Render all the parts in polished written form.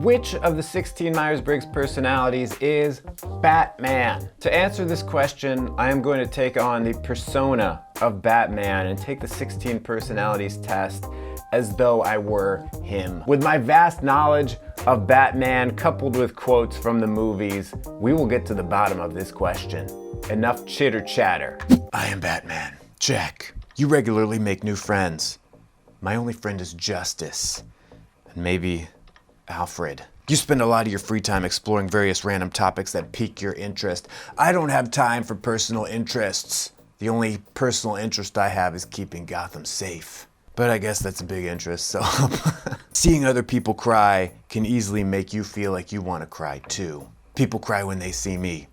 Which of the 16 Myers-Briggs personalities is Batman? To answer this question, I am going to take on the persona of Batman and take the 16 personalities test as though I were him. With my vast knowledge of Batman coupled with quotes from the movies, we will get to the bottom of this question. Enough chitter chatter. I am Batman. Check. You regularly make new friends. My only friend is Justice. And maybe Alfred. You spend a lot of your free time exploring various random topics that pique your interest. I don't have time for personal interests. The only personal interest I have is keeping Gotham safe. But I guess that's a big interest, so. Seeing other people cry can easily make you feel like you want to cry too. People cry when they see me,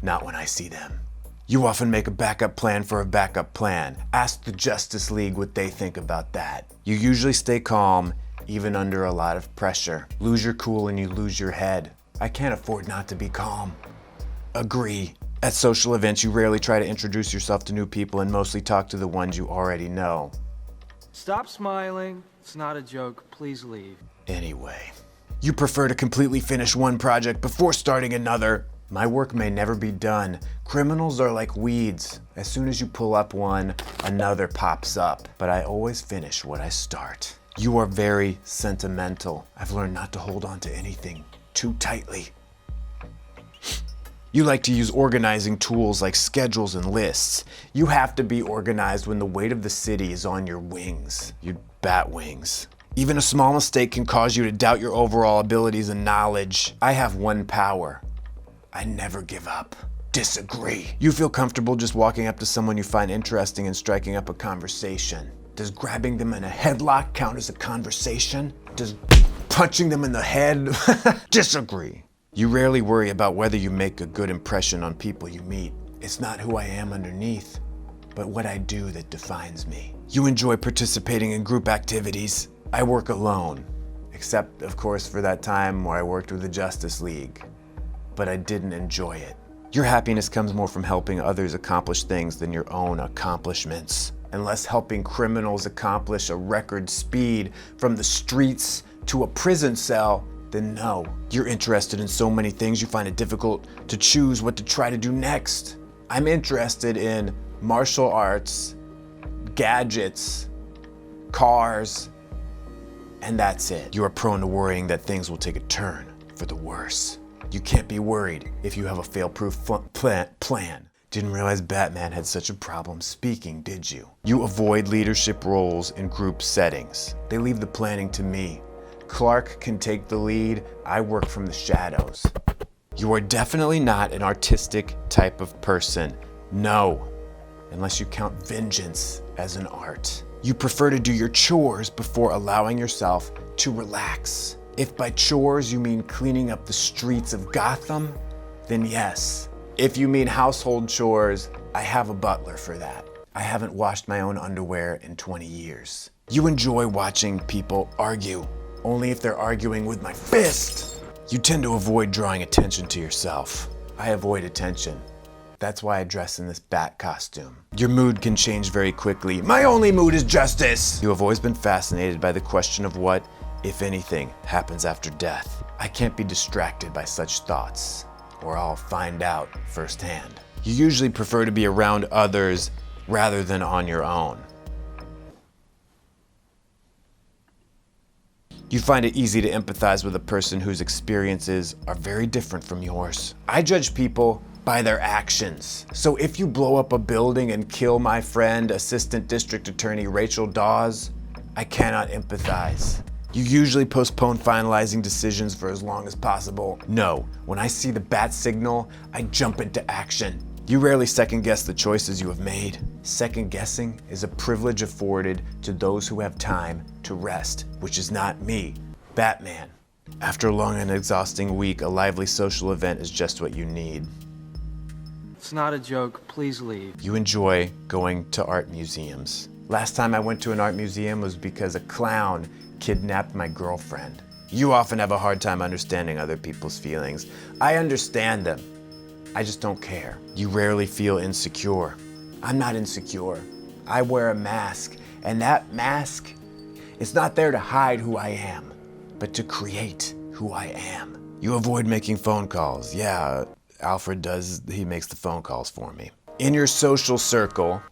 not when I see them. You often make a backup plan for a backup plan. Ask the Justice League what they think about that. You usually stay calm, even under a lot of pressure. Lose your cool and you lose your head. I can't afford not to be calm. Agree. At social events, you rarely try to introduce yourself to new people and mostly talk to the ones you already know. Stop smiling. It's not a joke. Please leave. Anyway, you prefer to completely finish one project before starting another. My work may never be done. Criminals are like weeds. As soon as you pull up one, another pops up. But I always finish what I start. You are very sentimental. I've learned not to hold on to anything too tightly. You like to use organizing tools like schedules and lists. You have to be organized when the weight of the city is on your wings. You bat wings. Even a small mistake can cause you to doubt your overall abilities and knowledge. I have one power. I never give up. Disagree. You feel comfortable just walking up to someone you find interesting and striking up a conversation. Does grabbing them in a headlock count as a conversation? Does punching them in the head? Disagree. You rarely worry about whether you make a good impression on people you meet. It's not who I am underneath, but what I do that defines me. You enjoy participating in group activities. I work alone, except of course for that time where I worked with the Justice League, but I didn't enjoy it. Your happiness comes more from helping others accomplish things than your own accomplishments. Unless helping criminals accomplish a record speed from the streets to a prison cell, then no. You're interested in so many things you find it difficult to choose what to try to do next. I'm interested in martial arts, gadgets, cars, and that's it. You are prone to worrying that things will take a turn for the worse. You can't be worried if you have a fail-proof plan. Didn't realize Batman had such a problem speaking, did you? You avoid leadership roles in group settings. They leave the planning to me. Clark can take the lead. I work from the shadows. You are definitely not an artistic type of person. No, unless you count vengeance as an art. You prefer to do your chores before allowing yourself to relax. If by chores you mean cleaning up the streets of Gotham, then yes. If you mean household chores, I have a butler for that. I haven't washed my own underwear in 20 years. You enjoy watching people argue, only if they're arguing with my fist. You tend to avoid drawing attention to yourself. I avoid attention. That's why I dress in this bat costume. Your mood can change very quickly. My only mood is justice. You have always been fascinated by the question of what, if anything, happens after death. I can't be distracted by such thoughts, or I'll find out firsthand. You usually prefer to be around others rather than on your own. You find it easy to empathize with a person whose experiences are very different from yours. I judge people by their actions. So if you blow up a building and kill my friend, Assistant District Attorney Rachel Dawes, I cannot empathize. You usually postpone finalizing decisions for as long as possible. No, when I see the bat signal, I jump into action. You rarely second guess the choices you have made. Second guessing is a privilege afforded to those who have time to rest, which is not me, Batman. After a long and exhausting week, a lively social event is just what you need. It's not a joke. Please leave. You enjoy going to art museums. Last time I went to an art museum was because a clown kidnapped my girlfriend. You often have a hard time understanding other people's feelings. I understand them. I just don't care. You rarely feel insecure. I'm not insecure. I wear a mask, and that mask, it's not there to hide who I am, but to create who I am. You avoid making phone calls. Yeah, Alfred does, he makes the phone calls for me. In your social circle,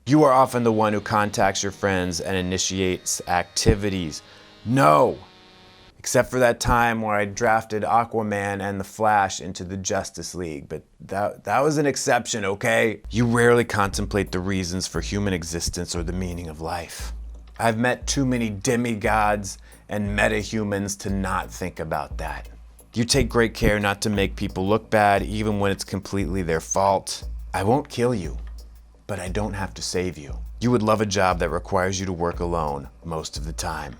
you are often the one who contacts your friends and initiates activities. No! Except for that time where I drafted Aquaman and the Flash into the Justice League, but that was an exception, okay? You rarely contemplate the reasons for human existence or the meaning of life. I've met too many demigods and metahumans to not think about that. You take great care not to make people look bad, even when it's completely their fault. I won't kill you, but I don't have to save you. You would love a job that requires you to work alone most of the time.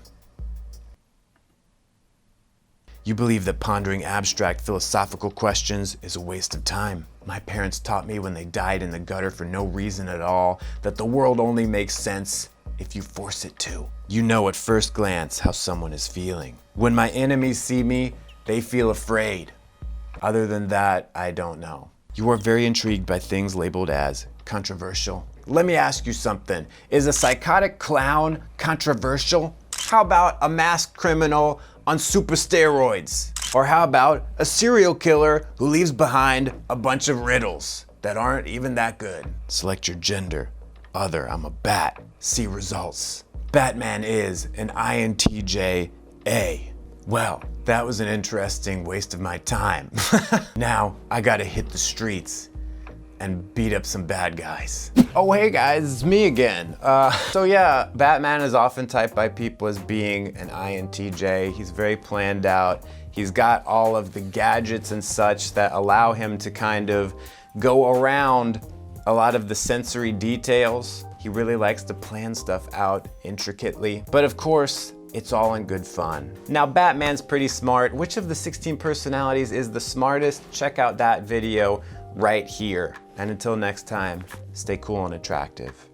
You believe that pondering abstract philosophical questions is a waste of time. My parents taught me when they died in the gutter for no reason at all that the world only makes sense if you force it to. You know at first glance how someone is feeling. When my enemies see me, they feel afraid. Other than that, I don't know. You are very intrigued by things labeled as controversial. Let me ask you something. Is a psychotic clown controversial? How about a masked criminal on super steroids? Or how about a serial killer who leaves behind a bunch of riddles that aren't even that good? Select your gender. Other, I'm a bat. See results. Batman is an INTJ A. Well, that was an interesting waste of my time. Now, I gotta hit the streets and beat up some bad guys. Oh, hey guys, it's me again. So yeah, Batman is often typed by people as being an INTJ. He's very planned out. He's got all of the gadgets and such that allow him to kind of go around a lot of the sensory details. He really likes to plan stuff out intricately. But of course, it's all in good fun. Now, Batman's pretty smart. Which of the 16 personalities is the smartest? Check out that video right here. And until next time, stay cool and attractive.